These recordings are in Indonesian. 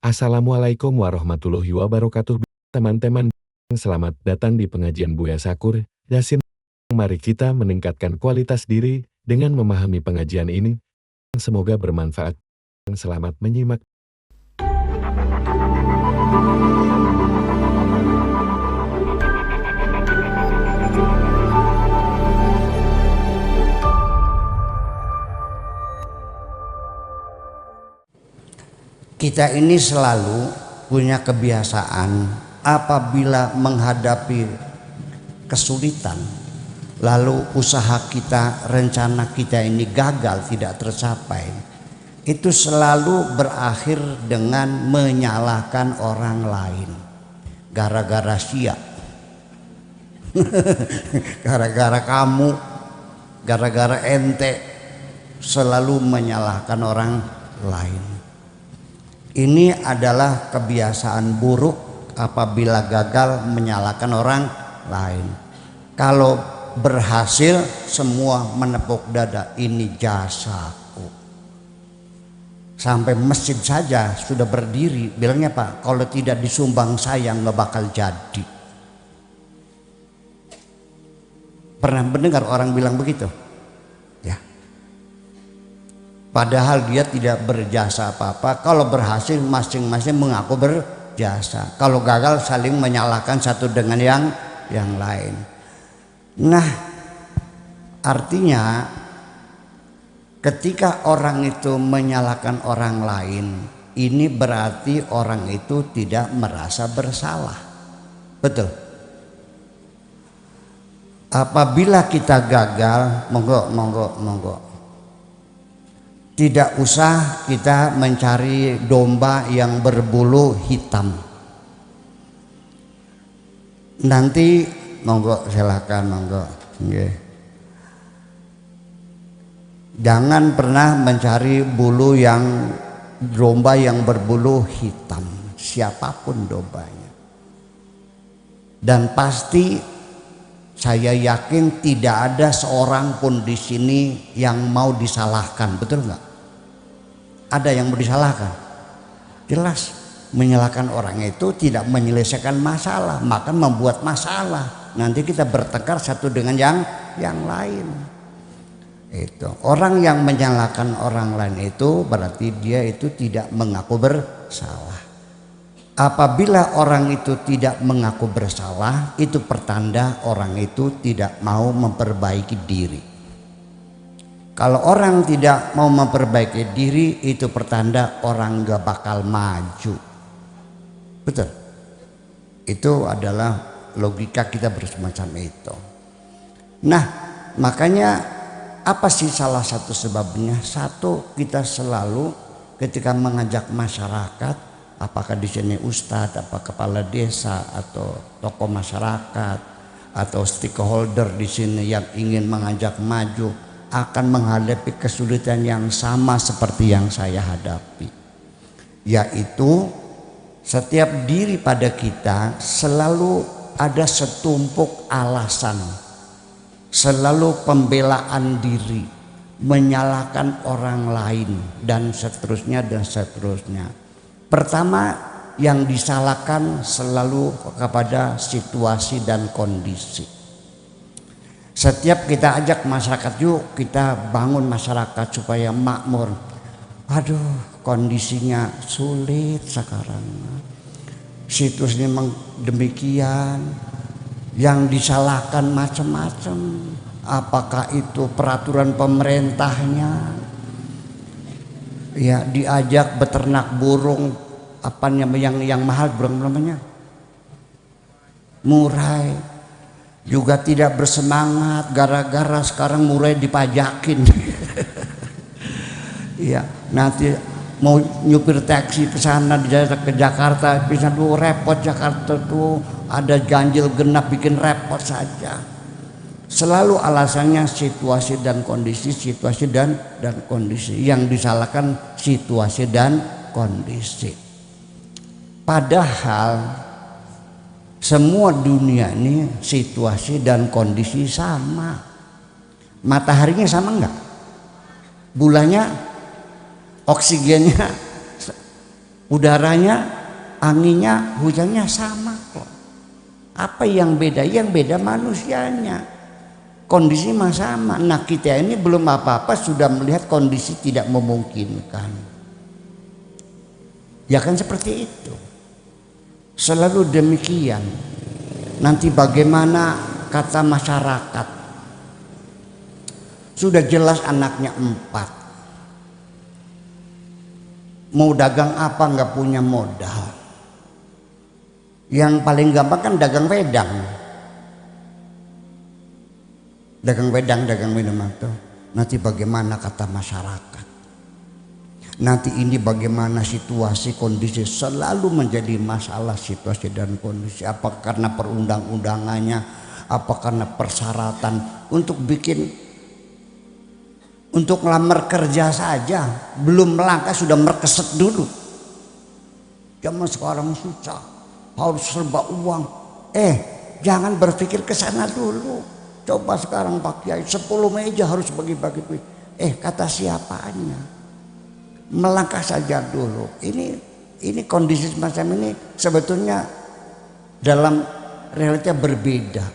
Assalamualaikum warahmatullahi wabarakatuh. Teman-teman, selamat datang di pengajian Buya Sakur Yasin. Mari kita meningkatkan kualitas diri dengan memahami pengajian ini. Semoga bermanfaat. Selamat menyimak. Kita ini selalu punya kebiasaan apabila menghadapi kesulitan, lalu usaha kita, rencana kita ini gagal, tidak tercapai, itu selalu berakhir dengan menyalahkan orang lain. Gara-gara sia, gara-gara kamu, gara-gara ente, selalu menyalahkan orang lain. Ini adalah kebiasaan buruk apabila gagal menyalahkan orang lain. Kalau berhasil semua menepuk dada, ini jasaku. Sampai masjid saja sudah berdiri, bilangnya Pak, kalau tidak disumbang saya nggak bakal jadi. Pernah mendengar orang bilang begitu? Ya. Padahal dia tidak berjasa apa-apa. Kalau berhasil masing-masing mengaku berjasa. Kalau gagal saling menyalahkan satu dengan yang lain. Nah, artinya ketika orang itu menyalahkan orang lain, ini berarti orang itu tidak merasa bersalah. Betul? Apabila kita gagal, monggo. Tidak usah kita mencari domba yang berbulu hitam. Nanti monggo silakan monggo. Okay. Jangan pernah mencari domba yang berbulu hitam, siapapun dombanya. Dan pasti saya yakin tidak ada seorang pun di sini yang mau disalahkan, betul nggak? Ada yang mau disalahkan? Jelas, menyalahkan orang itu tidak menyelesaikan masalah, maka membuat masalah. Nanti kita bertengkar satu dengan yang lain. Itu orang yang menyalahkan orang lain itu berarti dia itu tidak mengaku bersalah. Apabila orang itu tidak mengaku bersalah, itu pertanda orang itu tidak mau memperbaiki diri. Kalau orang tidak mau memperbaiki diri, itu pertanda orang gak bakal maju. Betul? Itu adalah logika kita bersemacam itu. Nah, makanya apa sih salah satu sebabnya? Satu, kita selalu ketika mengajak masyarakat, apakah di sini ustadz, apa kepala desa atau tokoh masyarakat atau stakeholder di sini yang ingin mengajak maju, akan menghadapi kesulitan yang sama seperti yang saya hadapi, yaitu setiap diri pada kita selalu ada setumpuk alasan, selalu pembelaan diri, menyalahkan orang lain dan seterusnya dan seterusnya. Pertama, yang disalahkan selalu kepada situasi dan kondisi. Setiap kita ajak masyarakat, yuk kita bangun masyarakat supaya makmur. Aduh, kondisinya sulit sekarang. Situasinya memang demikian. Yang disalahkan macam-macam. Apakah itu peraturan pemerintahnya? Ya, diajak beternak burung, apa yang mahal burung namanya? Murai. Juga tidak bersemangat gara-gara sekarang murai dipajakin. Iya, nanti mau nyupir taksi ke sana ke Jakarta, bisa dulu repot. Jakarta tuh ada ganjil genap, bikin repot saja. Selalu alasannya situasi dan kondisi, situasi dan kondisi. Yang disalahkan situasi dan kondisi. Padahal semua dunia ini situasi dan kondisi sama. Mataharinya sama enggak? Bulannya, oksigennya Udaranya, anginnya, hujannya sama kok. Apa yang beda? Yang beda manusianya. Kondisi mah sama. Nah, kita ini belum apa-apa sudah melihat kondisi tidak memungkinkan. Ya kan seperti itu. Selalu demikian. Nanti bagaimana kata masyarakat? Sudah jelas anaknya 4. Mau dagang apa nggak punya modal. Yang paling gampang kan dagang wedang. Dagang wedang, dagang minuman tuh. Nanti bagaimana kata masyarakat? Nanti ini bagaimana situasi kondisi selalu menjadi masalah situasi dan kondisi. Apa karena perundang-undangannya, apa karena persyaratan untuk bikin, untuk ngelamar kerja saja belum melangkah sudah merkeset dulu. Zaman sekarang susah, harus serba uang. Jangan berpikir ke sana dulu. Coba sekarang Pak Kiai 10 meja harus bagi-bagi duit. Kata siapanya? Melangkah saja dulu. Ini kondisi semacam ini sebetulnya dalam realita berbeda.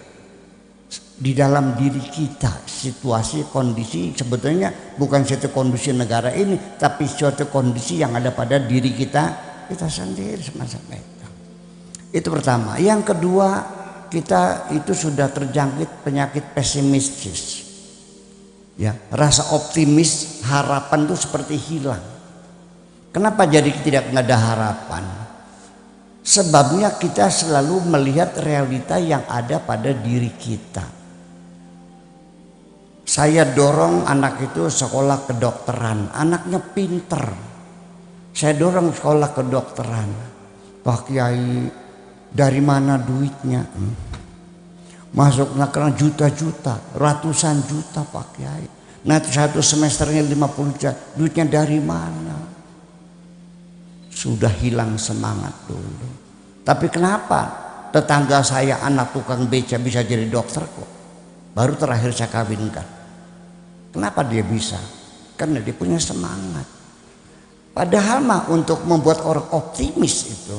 Di dalam diri kita situasi kondisi sebetulnya bukan suatu kondisi negara ini, tapi suatu kondisi yang ada pada diri kita sendiri semacam itu. Itu pertama. Yang kedua, kita itu sudah terjangkit penyakit pesimistis. Ya, rasa optimis, harapan itu seperti hilang. Kenapa jadi nggak ada harapan? Sebabnya kita selalu melihat realita yang ada pada diri kita. Saya dorong anak itu sekolah kedokteran, anaknya pinter. Saya dorong sekolah kedokteran. Pak Kiai, dari mana duitnya? Masuknya karena juta-juta, ratusan juta Pak Kiai. Nanti satu semesternya 50 juta, duitnya dari mana? Sudah hilang semangat dulu. Tapi kenapa tetangga saya anak tukang beca bisa jadi dokter kok? Baru terakhir saya kawinkan. Kenapa dia bisa? Karena dia punya semangat. Padahal mah untuk membuat orang optimis itu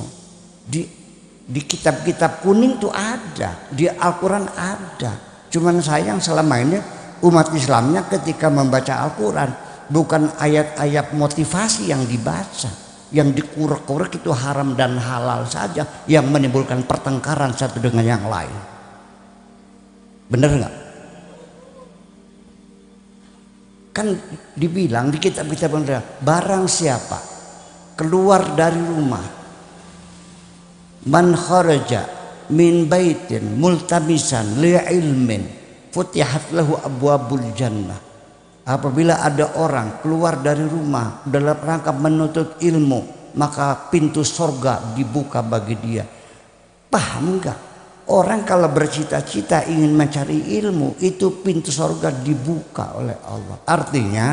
di kitab-kitab kuning tuh ada, di Al-Quran ada. Cuman sayang selama ini umat Islamnya ketika membaca Al-Quran bukan ayat-ayat motivasi yang dibaca, yang dikurek-kurek itu haram dan halal saja, yang menimbulkan pertengkaran satu dengan yang lain. Bener nggak? Kan dibilang di kitab-kitab barang siapa keluar dari rumah, man kharaja min baitin multamisan li ilmin futihat lahu abwabul jannah. Apabila ada orang keluar dari rumah dalam rangka menuntut ilmu, maka pintu sorga dibuka bagi dia. Paham enggak? Orang kalau bercita-cita ingin mencari ilmu, itu pintu sorga dibuka oleh Allah. Artinya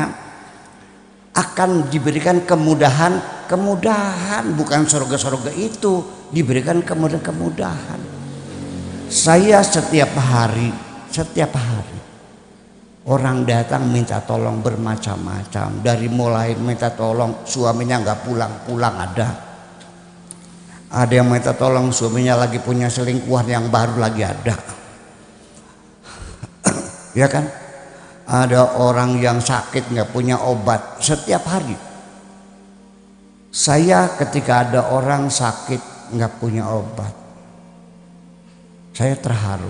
akan diberikan kemudahan, bukan sorga-sorga itu, diberikan kemudahan. Saya setiap hari orang datang minta tolong bermacam-macam. Dari mulai minta tolong suaminya nggak pulang-pulang ada yang minta tolong suaminya lagi punya selingkuhan yang baru lagi ada. Ya kan? Ada orang yang sakit nggak punya obat setiap hari. Saya ketika ada orang sakit nggak punya obat, saya terharu.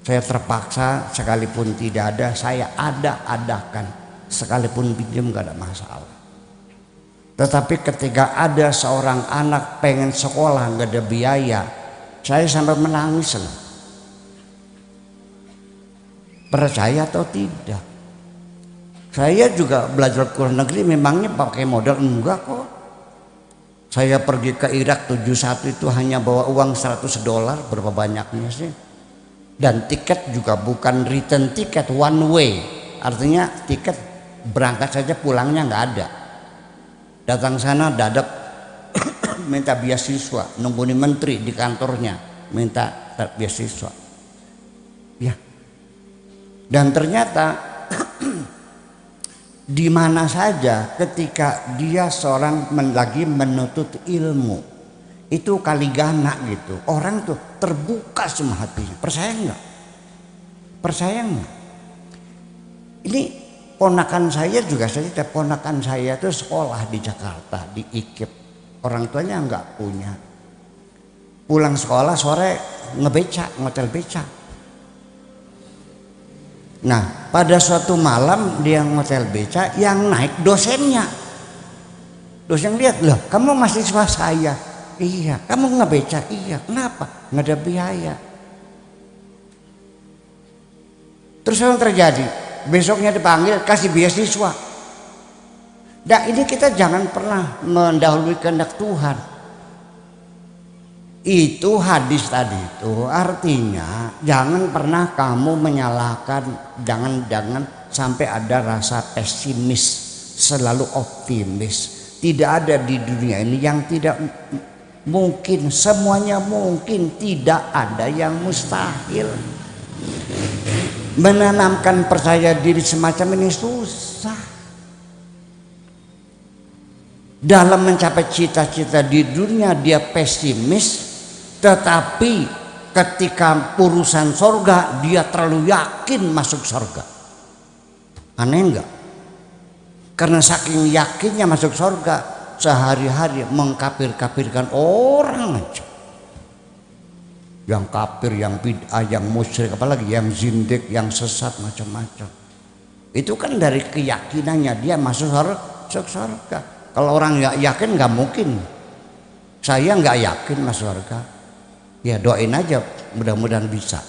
Saya terpaksa sekalipun tidak ada, saya adakan. Sekalipun pinjam nggak ada masalah. Tetapi ketika ada seorang anak pengen sekolah nggak ada biaya, saya sampai menangis loh. Percaya atau tidak? Saya juga belajar ke luar negeri memangnya pakai modal? Enggak kok. Saya pergi ke Irak 71 itu hanya bawa uang $100, berapa banyaknya sih? Dan tiket juga bukan return tiket, one way. Artinya tiket berangkat saja pulangnya nggak ada. Datang sana dadak minta beasiswa, nungguin menteri di kantornya minta beasiswa. Ya. Dan ternyata di mana saja ketika dia seorang lagi menuntut ilmu, itu kali gana gitu, orang tuh terbuka semua hatinya. Percaya nggak? Percaya nggak? Ini ponakan saya juga cerita, ponakan saya tuh sekolah di Jakarta di IKIP, orang tuanya nggak punya, pulang sekolah sore ngotel beca. Nah, pada suatu malam dia ngotel beca, yang naik dosennya. Dosen lihat, loh kamu mahasiswa saya. Iya. Kamu ngebeca? Iya. Kenapa? Nggak ada biaya. Terus apa yang terjadi? Besoknya dipanggil, kasih beasiswa. Nah, ini kita jangan pernah mendahului kehendak Tuhan. Itu hadis tadi itu artinya jangan pernah kamu menyalahkan, jangan sampai ada rasa pesimis, selalu optimis. Tidak ada di dunia ini yang tidak mungkin, semuanya mungkin, tidak ada yang mustahil. Menanamkan percaya diri semacam ini susah. Dalam mencapai cita-cita di dunia dia pesimis, tetapi ketika urusan sorga dia terlalu yakin masuk sorga. Aneh enggak? Karena saking yakinnya masuk sorga, sehari-hari mengkafir-kafirkan orang aja. Yang kafir, yang bid'ah, yang musyrik, apalagi yang zindik, yang sesat, macam-macam. Itu kan dari keyakinannya dia masuk sorga. Kalau orang nggak yakin nggak mungkin. Saya nggak yakin masuk sorga. Ya doain aja, mudah-mudahan bisa.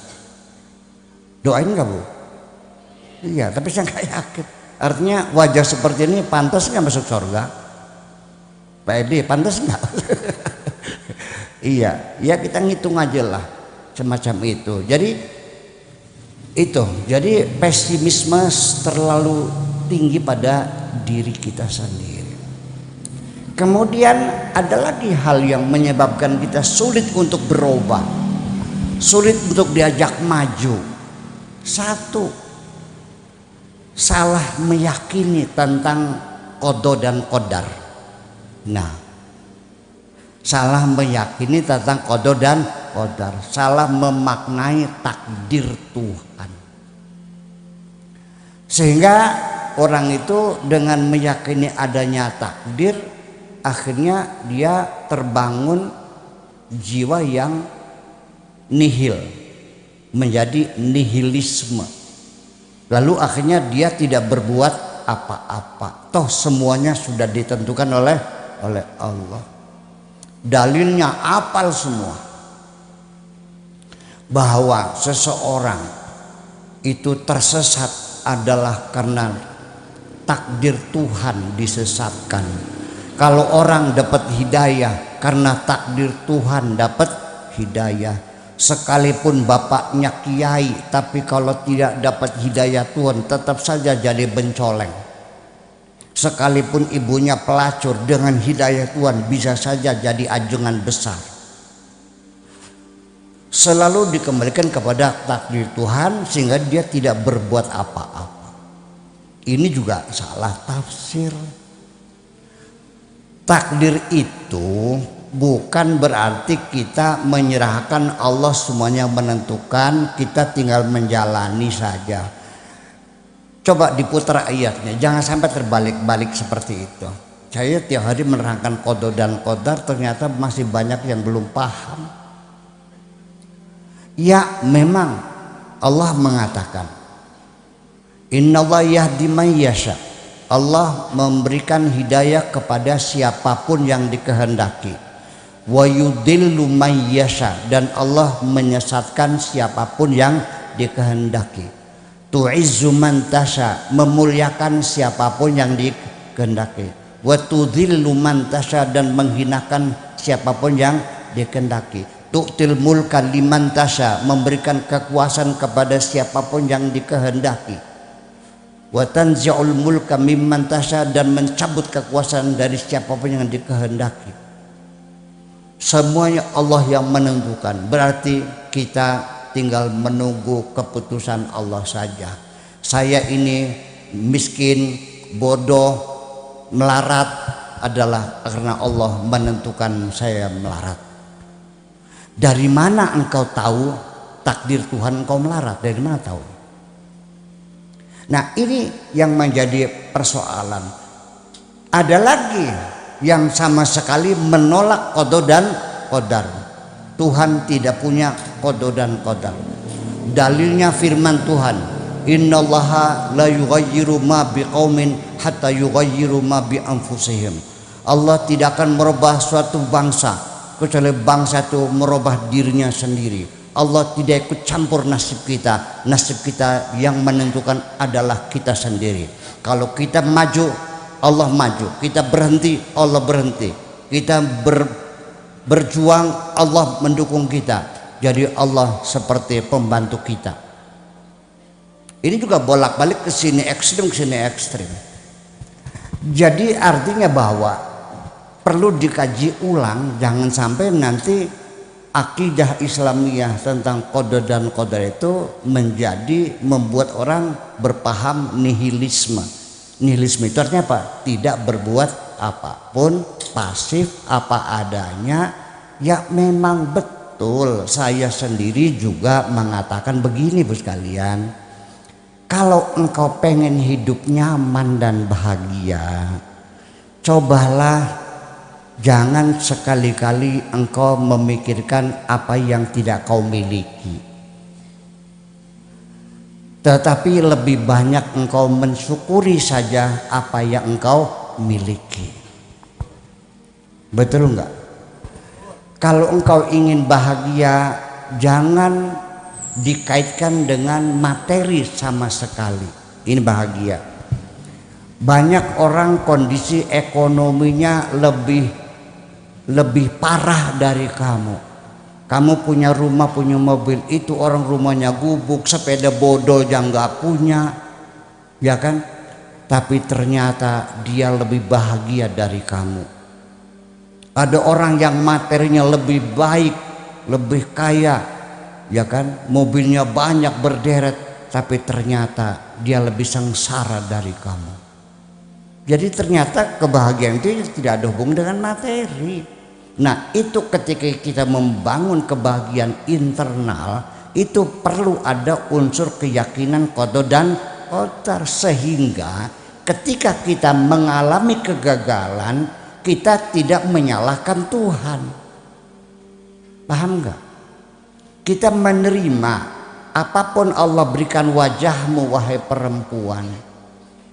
Doain nggak Bu? Iya, tapi saya nggak yakin. Artinya wajah seperti ini pantas nggak masuk surga? Pak Edi pantas nggak? Iya, ya kita ngitung aja lah semacam itu. Jadi pesimisme terlalu tinggi pada diri kita sendiri. Kemudian ada lagi hal yang menyebabkan kita sulit untuk berubah, sulit untuk diajak maju. Satu, salah meyakini tentang qada dan qadar. Nah, salah meyakini tentang qada dan qadar, salah memaknai takdir Tuhan. Sehingga orang itu dengan meyakini adanya takdir, akhirnya dia terbangun jiwa yang nihil, menjadi nihilisme. Lalu akhirnya dia tidak berbuat apa-apa. Toh semuanya sudah ditentukan oleh Allah. Dalilnya apal semua. Bahwa seseorang itu tersesat adalah karena takdir Tuhan disesatkan. Kalau orang dapat hidayah karena takdir Tuhan dapat hidayah. Sekalipun bapaknya kiai, tapi kalau tidak dapat hidayah Tuhan tetap saja jadi bencoleng. Sekalipun ibunya pelacur, dengan hidayah Tuhan bisa saja jadi anjungan besar. Selalu dikembalikan kepada takdir Tuhan sehingga dia tidak berbuat apa-apa. Ini juga salah tafsir. Takdir itu bukan berarti kita menyerahkan Allah semuanya menentukan, kita tinggal menjalani saja. Coba diputar ayatnya, jangan sampai terbalik-balik seperti itu. Saya tiap hari menerangkan qada dan qadar, ternyata masih banyak yang belum paham. Ya memang Allah mengatakan Innallaha yahdi man yasha. Allah memberikan hidayah kepada siapapun yang dikehendaki. Wa yudillu man yasha, dan Allah menyesatkan siapapun yang dikehendaki. Tu'izzu man tasha, memuliakan siapapun yang dikehendaki. Wa tudhillu man tasha, dan menghinakan siapapun yang dikehendaki. Tu'til mulka liman tasha, memberikan kekuasaan kepada siapapun yang dikehendaki. Wa tanzi'ul mulka mimman tasha, dan mencabut kekuasaan dari siapapun yang dikehendaki. Semuanya Allah yang menentukan. Berarti kita tinggal menunggu keputusan Allah saja. Saya ini miskin, bodoh, melarat adalah karena Allah menentukan saya melarat. Dari mana engkau tahu takdir Tuhan engkau melarat? Dari mana tahu? Nah, ini yang menjadi persoalan. Ada lagi yang sama sekali menolak qada dan qadar. Tuhan tidak punya qada dan qadar. Dalilnya firman Tuhan, innallaha la yughayyiru ma biqaumin hatta yughayyiru ma bi anfusihim. Allah tidak akan merubah suatu bangsa kecuali bangsa itu merubah dirinya sendiri. Allah tidak ikut campur nasib kita. Nasib kita yang menentukan adalah kita sendiri. Kalau kita maju, Allah maju. Kita berhenti, Allah berhenti. Kita berjuang, Allah mendukung kita. Jadi Allah seperti pembantu kita. Ini juga bolak-balik ke sini ekstrim, ke sini ekstrim. Jadi artinya bahwa perlu dikaji ulang, jangan sampai nanti akidah Islamiyah tentang qada dan qadar itu menjadi membuat orang berpaham nihilisme. Nihilisme itu artinya apa? Tidak berbuat apapun, pasif apa adanya. Ya memang betul, saya sendiri juga mengatakan begini Bu sekalian. Kalau engkau pengen hidup nyaman dan bahagia, cobalah jangan sekali-kali engkau memikirkan apa yang tidak kau miliki. Tetapi lebih banyak engkau mensyukuri saja apa yang engkau miliki. Betul enggak? Kalau engkau ingin bahagia, jangan dikaitkan dengan materi sama sekali. Ini bahagia. Banyak orang kondisi ekonominya lebih parah dari kamu. Kamu punya rumah, punya mobil, itu orang rumahnya gubuk, sepeda bodoh yang nggak punya, ya kan? Tapi ternyata dia lebih bahagia dari kamu. Ada orang yang materinya lebih baik, lebih kaya, ya kan? Mobilnya banyak berderet, tapi ternyata dia lebih sengsara dari kamu. Jadi ternyata kebahagiaan itu tidak ada hubungan dengan materi. Nah, itu ketika kita membangun kebahagiaan internal, itu perlu ada unsur keyakinan qada dan qadar, sehingga ketika kita mengalami kegagalan, kita tidak menyalahkan Tuhan. Paham enggak? Kita menerima apapun Allah berikan wajahmu wahai perempuan.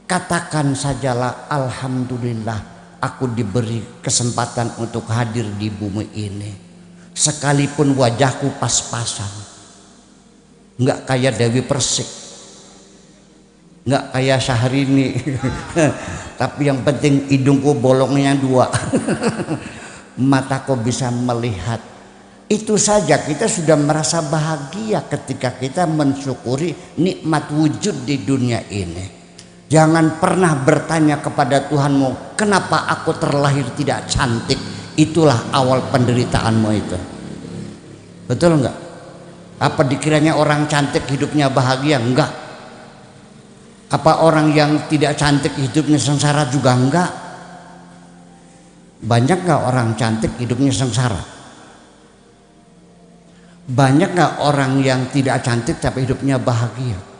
Katakan sajalah alhamdulillah aku diberi kesempatan untuk hadir di bumi ini. Sekalipun wajahku pas-pasan, enggak kayak Dewi Persik, enggak kayak Syahrini, tapi yang penting hidungku bolongnya 2, mataku bisa melihat. Itu saja kita sudah merasa bahagia ketika kita mensyukuri nikmat wujud di dunia ini. Jangan pernah bertanya kepada Tuhanmu, kenapa aku terlahir tidak cantik? Itulah awal penderitaanmu itu. Betul enggak? Apa dikiranya orang cantik hidupnya bahagia? Enggak. Apa orang yang tidak cantik hidupnya sengsara juga? Enggak. Banyak enggak orang cantik hidupnya sengsara? Banyak enggak orang yang tidak cantik tapi hidupnya bahagia?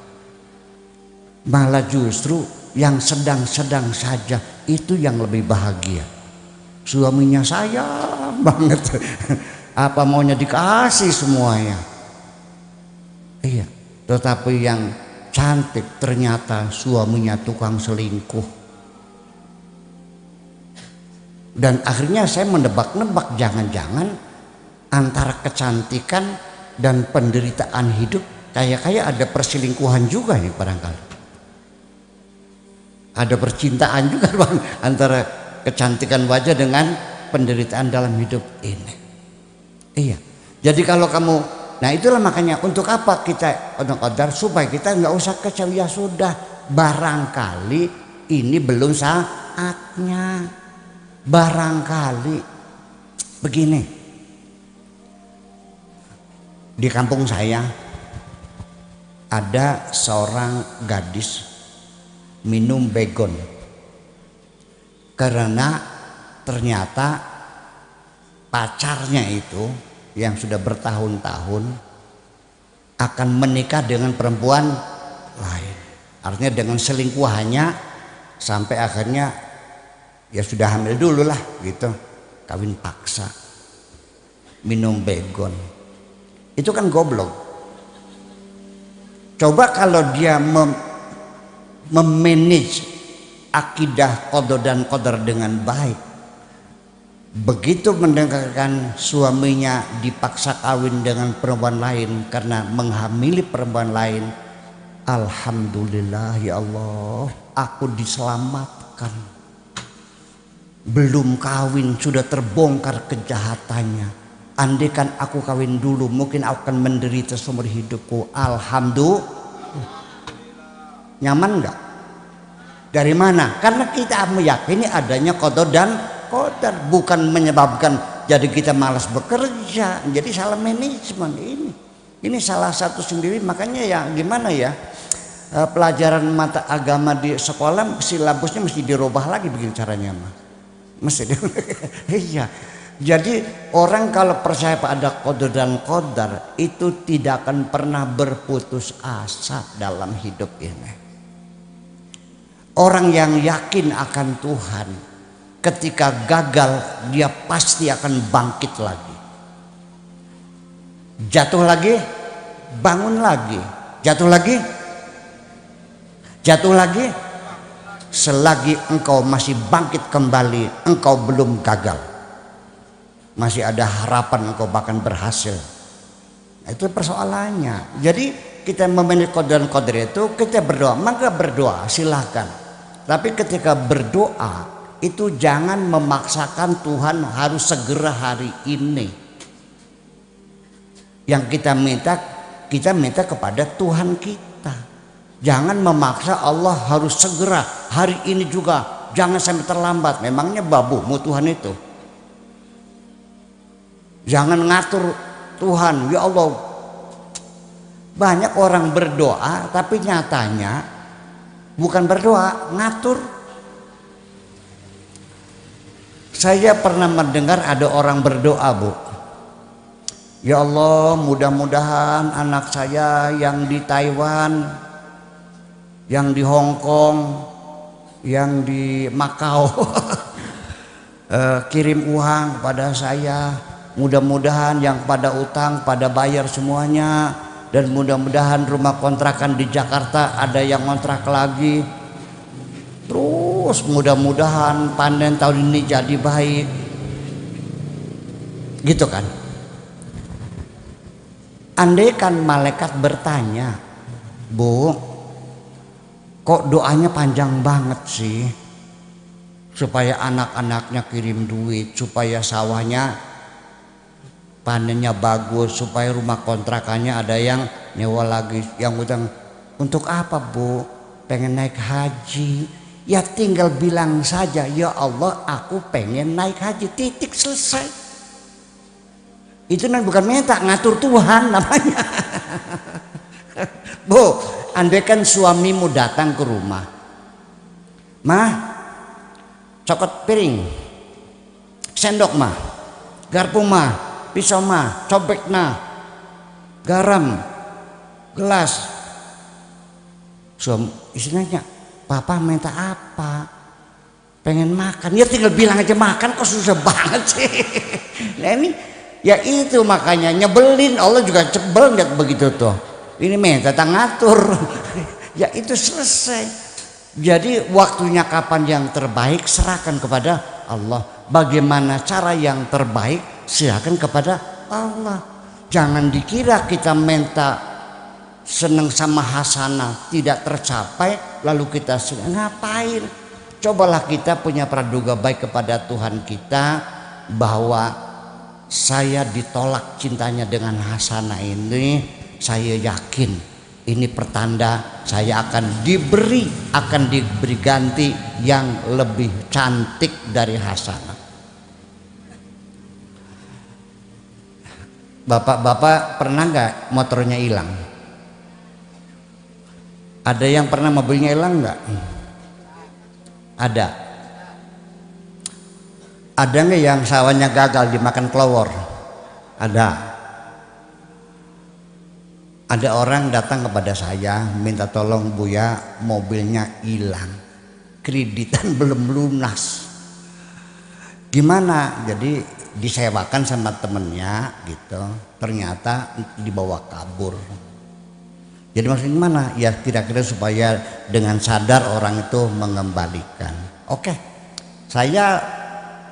Malah justru yang sedang-sedang saja itu yang lebih bahagia. Suaminya sayang banget, apa maunya dikasih semuanya. Iya, tetapi yang cantik ternyata suaminya tukang selingkuh. Dan akhirnya saya menebak-nebak, jangan-jangan antara kecantikan dan penderitaan hidup kayak ada perselingkuhan juga nih barangkali. Ada percintaan juga Bang, antara kecantikan wajah dengan penderitaan dalam hidup ini. Iya. Jadi kalau kamu, nah itulah makanya untuk apa kita qadar, supaya kita nggak usah kecewa. Ya sudah, barangkali ini belum saatnya. Barangkali begini. Di kampung saya ada seorang gadis minum baygon. Karena ternyata pacarnya itu yang sudah bertahun-tahun akan menikah dengan perempuan lain. Artinya dengan selingkuhannya sampai akhirnya ya sudah hamil dulu lah gitu. Kawin paksa, minum begon. Itu kan goblok. Coba kalau dia memanage akidah qada dan qadar dengan baik, begitu mendengarkan suaminya dipaksa kawin dengan perempuan lain karena menghamili perempuan lain, alhamdulillah ya Allah, aku diselamatkan. Belum kawin sudah terbongkar kejahatannya. Andaikan aku kawin dulu mungkin aku akan menderita seumur hidupku. Alhamdulillah. Nyaman enggak? Dari mana? Karena kita meyakini adanya qada dan qadar, bukan menyebabkan jadi kita malas bekerja, jadi salah manajemen ini. Ini salah satu sendiri, makanya ya gimana ya, pelajaran mata agama di sekolah silabusnya mesti dirubah lagi begini caranya mah. Mesti iya. Jadi orang kalau percaya pada qada dan qadar itu tidak akan pernah berputus asa dalam hidup ini. Orang yang yakin akan Tuhan ketika gagal dia pasti akan bangkit lagi. Jatuh lagi, bangun lagi. Jatuh lagi, jatuh lagi. Selagi engkau masih bangkit kembali, engkau belum gagal. Masih ada harapan engkau bahkan berhasil. Itu persoalannya. Jadi kita memanage qada dan qadar itu kita berdoa, maka berdoa silahkan. Tapi ketika berdoa itu jangan memaksakan Tuhan harus segera hari ini. Yang kita minta kepada Tuhan kita. Jangan memaksa Allah harus segera hari ini juga. Jangan sampai terlambat. Memangnya babumu Tuhan itu. Jangan ngatur Tuhan. Ya Allah. Banyak orang berdoa tapi nyatanya bukan berdoa, ngatur. Saya pernah mendengar ada orang berdoa, Bu. Ya Allah, mudah-mudahan anak saya yang di Taiwan, yang di Hong Kong, yang di Makau kirim uang pada saya. Mudah-mudahan yang pada utang pada bayar semuanya. Dan mudah-mudahan rumah kontrakan di Jakarta ada yang kontrak lagi. Terus mudah-mudahan panen tahun ini jadi baik. Gitu kan. Andaikan malaikat bertanya, Bu, kok doanya panjang banget sih? Supaya anak-anaknya kirim duit, supaya sawahnya panennya bagus, supaya rumah kontrakannya ada yang nyewa lagi, yang utang. Untuk apa, Bu? Pengen naik haji. Ya tinggal bilang saja, ya Allah aku pengen naik haji, titik, selesai. Itu bukan minta, ngatur Tuhan namanya. Bu, andaikan suamimu datang ke rumah, Mah, cokot piring, sendok mah, garpu mah, pisau mah, cobek nah, garam, gelas. Istilahnya, Papa minta apa? Pengen makan. Ya tinggal bilang aja makan, kok susah banget sih. Nah ini, ya itu makanya nyebelin. Allah juga cebel lihat begitu tuh. Ini minta ngatur. Ya itu selesai. Jadi waktunya kapan yang terbaik serahkan kepada Allah. Bagaimana cara yang terbaik silakan kepada Allah. Jangan dikira kita minta senang sama hasanah tidak tercapai lalu kita ngapain. Cobalah kita punya praduga baik kepada Tuhan kita bahwa saya ditolak cintanya dengan hasanah ini, saya yakin ini pertanda saya akan diberi ganti yang lebih cantik dari hasanah. Bapak-bapak pernah nggak motornya hilang? Ada yang pernah mobilnya hilang nggak? Ada. Ada nggak yang sawahnya gagal dimakan kelowor? Ada. Ada orang datang kepada saya minta tolong Buya, mobilnya hilang, kreditan belum lunas. Gimana? Jadi disewakan sama temennya gitu, ternyata dibawa kabur. Jadi maksudnya gimana? Ya kira-kira supaya dengan sadar orang itu mengembalikan. Oke, saya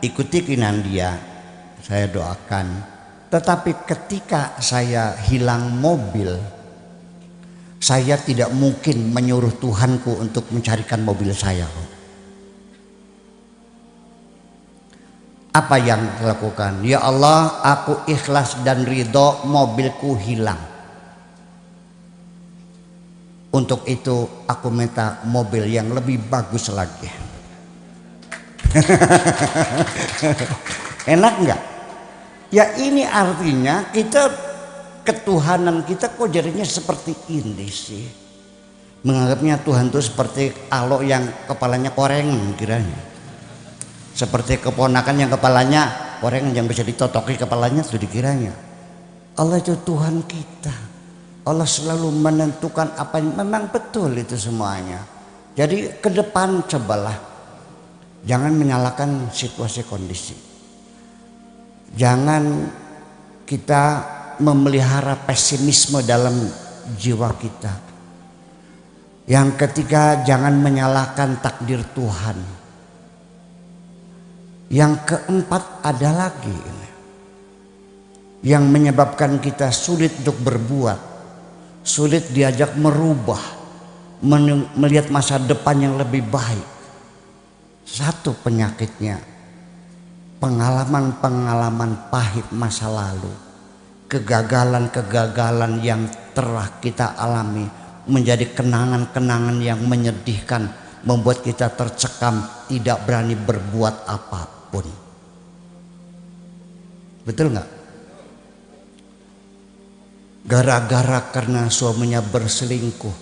ikuti keinginan dia, saya doakan. Tetapi ketika saya hilang mobil, saya tidak mungkin menyuruh Tuhanku untuk mencarikan mobil saya. Apa yang dilakukan? Ya Allah, aku ikhlas dan ridho mobilku hilang. Untuk itu aku minta mobil yang lebih bagus lagi. Enak enggak? Ya ini artinya kita ketuhanan kita kok jadinya seperti ini sih. Menganggapnya Tuhan itu seperti alok yang kepalanya koreng kiranya. Seperti keponakan yang kepalanya koreng yang bisa ditotoki kepalanya sudah dikiranya. Allah itu Tuhan kita. Allah selalu menentukan apa yang memang betul itu semuanya. Jadi ke depan cobalah jangan menyalahkan situasi kondisi. Jangan kita memelihara pesimisme dalam jiwa kita. Yang ketiga, jangan menyalahkan takdir Tuhan. Yang keempat ada lagi yang menyebabkan kita sulit untuk berbuat, sulit diajak merubah, melihat masa depan yang lebih baik. Satu penyakitnya, pengalaman-pengalaman pahit masa lalu, kegagalan-kegagalan yang telah kita alami menjadi kenangan-kenangan yang menyedihkan, membuat kita tercekam, tidak berani berbuat apapun. Betul nggak? Gara-gara karena suaminya berselingkuh,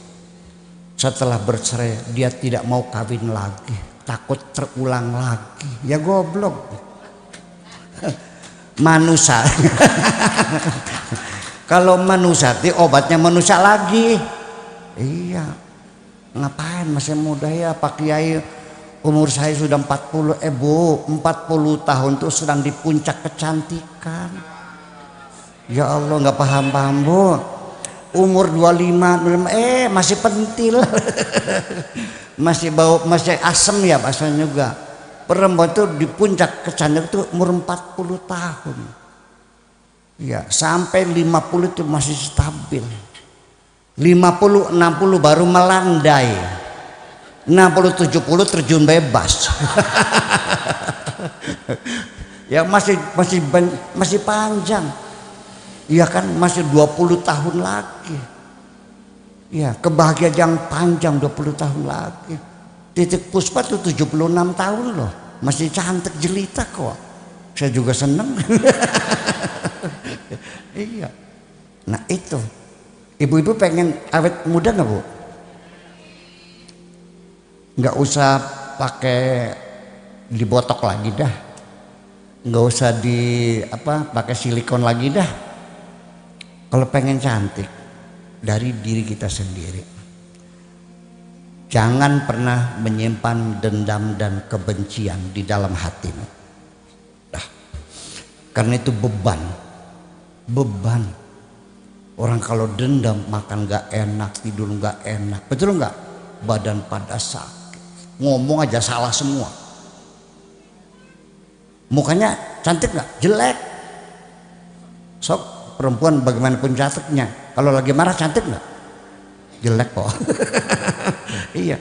setelah bercerai dia tidak mau kawin lagi, takut terulang lagi. Ya goblok. Manusia. Kalau manusia itu obatnya manusia lagi. Iya. Ngapain masih muda ya Pak Kiai, umur saya sudah 40. Bu, 40 tahun tuh sedang di puncak kecantikan. Ya Allah, nggak paham-paham Bu. Umur 25 masih pentil. Masih bau, masih asem ya bahasanya juga. Perempuan itu di puncak kecantikan itu umur 40 tahun. Ya, sampai 50 itu masih stabil. 50, 60 baru melandai. 60, 70 terjun bebas. Ya masih panjang. Ya kan masih 20 tahun lagi. Ya, kebahagiaan yang panjang 20 tahun lagi. Titik Puspa itu 76 tahun loh, masih cantik jelita kok. Saya juga seneng. Iya. Nah itu, ibu-ibu pengen awet muda nggak Bu? Nggak usah pakai dibotok lagi dah, nggak usah pakai silikon lagi dah. Kalau pengen cantik dari diri kita sendiri. Jangan pernah menyimpan dendam dan kebencian di dalam hatimu. Nah, karena itu beban. Orang kalau dendam makan gak enak, tidur gak enak. Betul gak? Badan pada sakit. Ngomong aja salah semua. Mukanya cantik gak? Jelek. Sok perempuan bagaimanapun cantiknya, kalau lagi marah cantik gak? Jelek kok. Iya,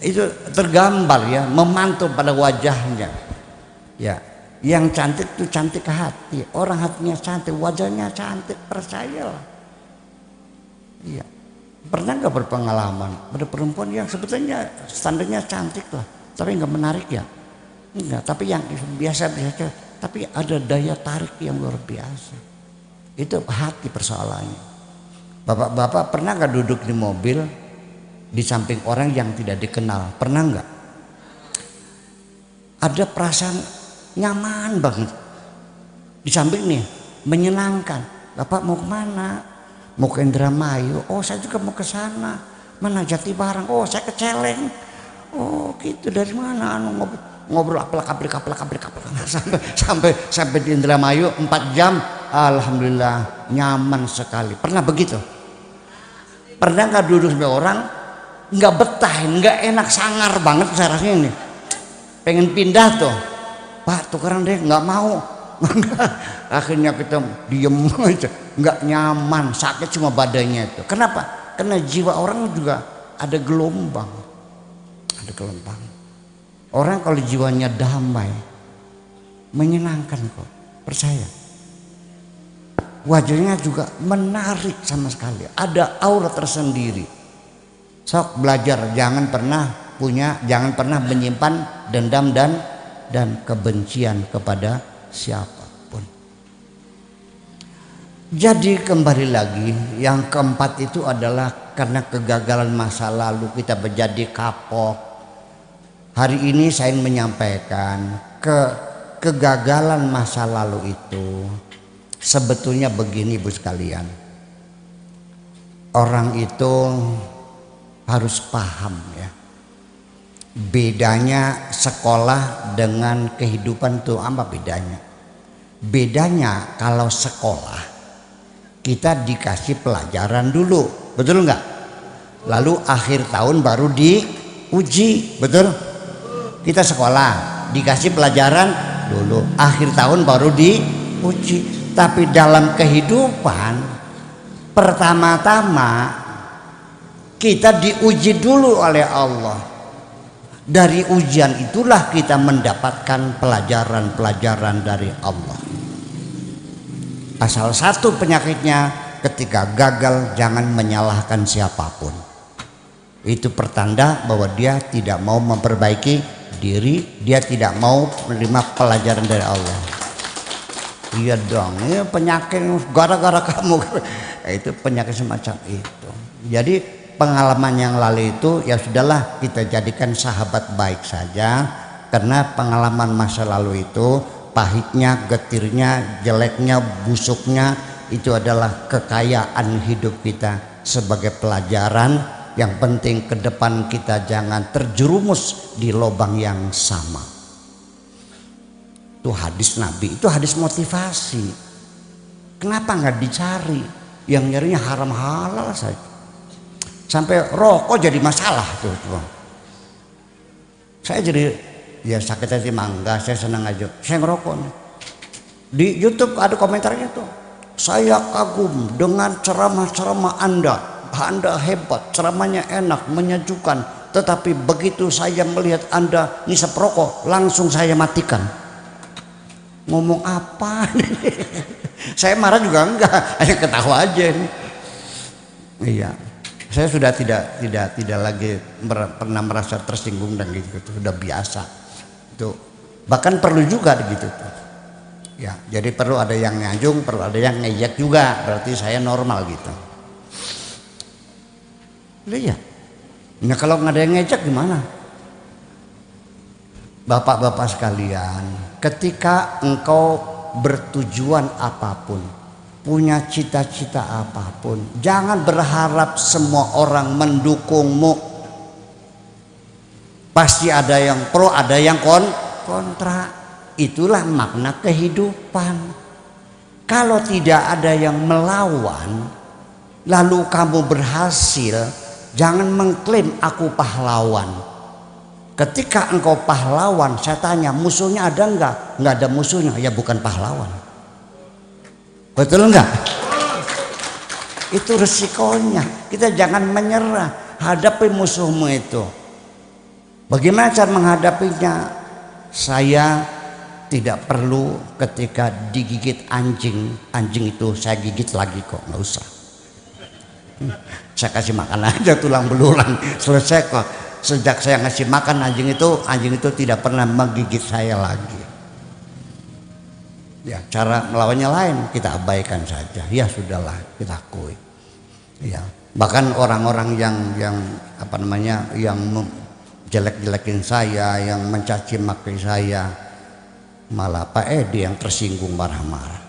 itu tergambar ya, memantul pada wajahnya. Ya, yang cantik itu cantik hati. Orang hatinya cantik, wajahnya cantik, percayalah. Iya. Pernah nggak berpengalaman pada perempuan yang sebetulnya standarnya cantik lah, tapi nggak menarik ya? Enggak, tapi yang biasa-biasa, tapi ada daya tarik yang luar biasa. Itu hati persoalannya. Bapak-bapak pernah nggak duduk di mobil di samping orang yang tidak dikenal? Pernah nggak? Ada perasaan nyaman banget. Di samping nih menyenangkan. Bapak mau kemana? Mau ke Indramayu. Oh saya juga mau ke sana. Mana Jatibarang? Oh saya ke Celeng. Oh gitu, dari mana? Anu ngobrol aplak sampai di Indramayu 4 jam. Alhamdulillah nyaman sekali. Pernah begitu? Pernah nggak duduk sama orang nggak betah, nggak enak, sangar banget saya rasanya ini. Pengen pindah tuh, Pak tukeran deh, nggak mau. Akhirnya kita diem aja, nggak nyaman, sakit cuma badannya itu. Kenapa? Karena jiwa orang juga ada gelombang, ada gelombang. Orang kalau jiwanya damai, menyenangkan kok, percaya. Wajahnya juga menarik sama sekali, ada aura tersendiri. Sok belajar, jangan pernah menyimpan dendam dan kebencian kepada siapapun. Jadi kembali lagi, yang keempat itu adalah karena kegagalan masa lalu kita menjadi kapok. Hari ini saya ingin menyampaikan kegagalan masa lalu itu sebetulnya begini Bu sekalian. Orang itu harus paham ya. Bedanya sekolah dengan kehidupan itu apa bedanya? Bedanya kalau sekolah kita dikasih pelajaran dulu, betul nggak? Lalu akhir tahun baru diuji, betul? Kita sekolah dikasih pelajaran dulu, akhir tahun baru diuji. Tapi dalam kehidupan pertama-tama kita diuji dulu oleh Allah. Dari ujian itulah kita mendapatkan pelajaran-pelajaran dari Allah. Asal satu penyakitnya, ketika gagal jangan menyalahkan siapapun. Itu pertanda bahwa dia tidak mau memperbaiki diri, dia tidak mau menerima pelajaran dari Allah. Iya dong, ini penyakit gara-gara kamu. Itu penyakit semacam itu. Jadi pengalaman yang lalu itu ya sudahlah, kita jadikan sahabat baik saja, karena pengalaman masa lalu itu pahitnya, getirnya, jeleknya, busuknya itu adalah kekayaan hidup kita sebagai pelajaran. Yang penting ke depan kita jangan terjerumus di lubang yang sama. Itu hadis Nabi, itu hadis motivasi. Kenapa nggak dicari? Yang nyarinya haram halal saja. Sampai rokok jadi masalah tuh. Saya jadi ya sakit hati mangga, saya senang aja. Saya ngerokok nih. Di YouTube ada komentarnya tuh. Saya kagum dengan ceramah-ceramah Anda. Anda hebat, ceramahnya enak, menyejukkan. Tetapi begitu saya melihat Anda ngisap rokok, langsung saya matikan. Ngomong apa? Saya marah juga enggak, hanya ketawa aja nih. Iya. Saya sudah tidak lagi pernah merasa tersinggung dan gitu, sudah biasa. Itu bahkan perlu juga gitu tuh. Ya, jadi perlu ada yang nyanjung, perlu ada yang ngejek juga. Berarti saya normal gitu. Iya. Nah kalau nggak ada yang ngejek gimana? Bapak-bapak sekalian, ketika engkau bertujuan apapun, punya cita-cita apapun, jangan berharap semua orang mendukungmu. Pasti ada yang pro, ada yang kontra. Itulah makna kehidupan. Kalau tidak ada yang melawan, lalu kamu berhasil, jangan mengklaim aku pahlawan. Ketika engkau pahlawan, saya tanya musuhnya ada enggak? Enggak ada musuhnya, ya bukan pahlawan. Betul enggak? Itu resikonya. Kita jangan menyerah, hadapi musuhmu itu. Bagaimana cara menghadapinya? Saya tidak perlu ketika digigit anjing itu saya gigit lagi kok, nggak usah. Saya kasih makan aja tulang belulang, selesai kok. Sejak saya ngasih makan anjing itu tidak pernah menggigit saya lagi. Ya, cara melawannya lain, kita abaikan saja. Ya sudahlah, kita akui. Ya, bahkan orang-orang yang jelek-jelekin saya, yang mencaci maki saya, Malah Pak Edi yang tersinggung marah-marah.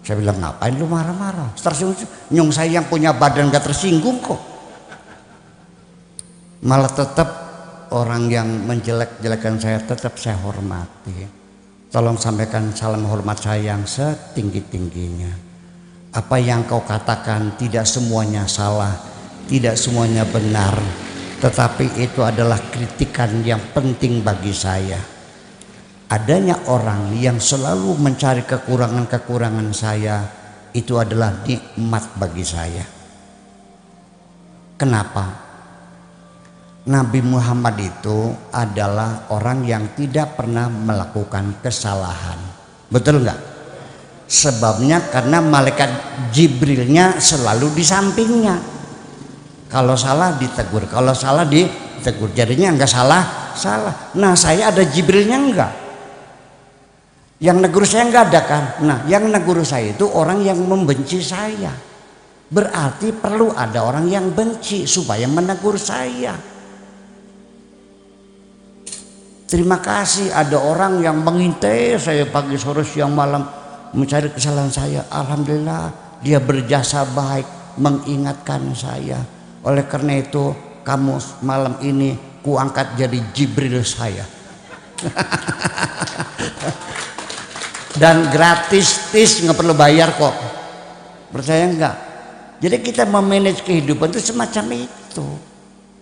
Saya bilang, ngapain lu marah-marah? Tersinggung, nyung saya yang punya badan gak tersinggung kok. Malah tetap orang yang menjelek-jelekan saya tetap saya hormati. Tolong sampaikan salam hormat saya yang setinggi-tingginya. Apa yang kau katakan tidak semuanya salah, tidak semuanya benar, tetapi itu adalah kritikan yang penting bagi saya. Adanya orang yang selalu mencari kekurangan-kekurangan saya, itu adalah nikmat bagi saya. Kenapa? Nabi Muhammad itu adalah orang yang tidak pernah melakukan kesalahan. Betul enggak? Sebabnya karena malaikat Jibrilnya selalu di sampingnya. Kalau salah ditegur, kalau salah ditegur. Jadinya enggak salah. Nah, saya ada Jibrilnya enggak? Yang negur saya enggak ada kan? Nah, yang negur saya itu orang yang membenci saya. Berarti perlu ada orang yang benci supaya menegur saya. Terima kasih ada orang yang mengintai saya pagi, sore, siang, malam mencari kesalahan saya. Alhamdulillah dia berjasa baik mengingatkan saya. Oleh karena itu kamu malam ini kuangkat jadi Jibril saya. Dan gratis, nggak perlu bayar kok. Percaya nggak? Jadi kita memanage kehidupan itu semacam itu.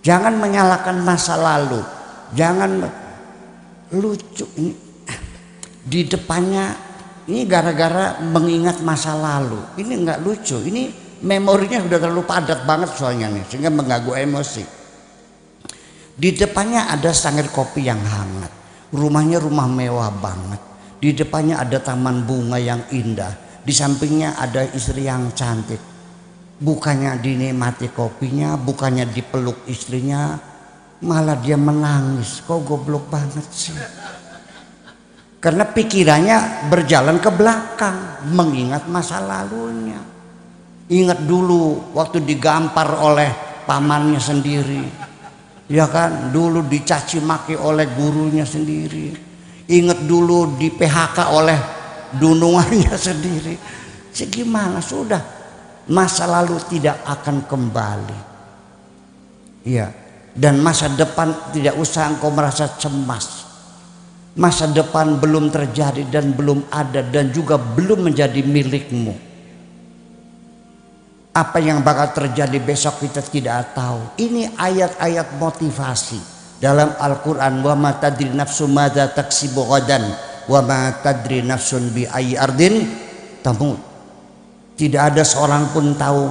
Jangan menyalahkan masa lalu. Jangan lucu ini di depannya ini gara-gara mengingat masa lalu. Ini nggak lucu. Ini memorinya sudah terlalu padat banget soalnya nih, sehingga mengganggu emosi. Di depannya ada sangir kopi yang hangat. Rumahnya rumah mewah banget. Di depannya ada taman bunga yang indah. Di sampingnya ada istri yang cantik. Bukannya dinikmati kopinya, bukannya dipeluk istrinya, malah dia menangis. Kok goblok banget sih? Karena pikirannya berjalan ke belakang, mengingat masa lalunya. Ingat dulu waktu digampar oleh pamannya sendiri, ya kan? Dulu dicaci maki oleh gurunya sendiri. Ingat dulu di PHK oleh dunungannya sendiri. Segimana sudah, masa lalu tidak akan kembali. Iya. Dan masa depan tidak usah engkau merasa cemas. Masa depan belum terjadi dan belum ada dan juga belum menjadi milikmu. Apa yang bakal terjadi besok kita tidak tahu. Ini ayat-ayat motivasi dalam Al-Quran. Wa ma tadri nafsun madza taksibu ghadan wa ma tadri nafsun bi ayyi ardin tamut. Tidak ada seorang pun tahu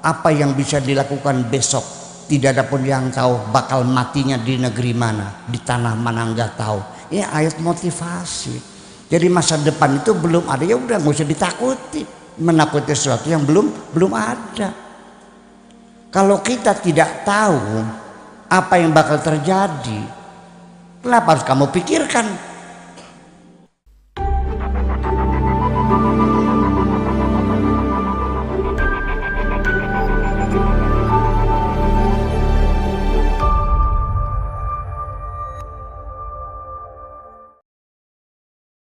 apa yang bisa dilakukan besok. Tidak ada pun yang tahu bakal matinya di negeri mana, di tanah mana, nggak tahu. Ini ayat motivasi. Jadi masa depan itu belum ada, ya udah nggak usah ditakuti. Menakuti sesuatu yang belum ada. Kalau kita tidak tahu apa yang bakal terjadi, kenapa harus kamu pikirkan?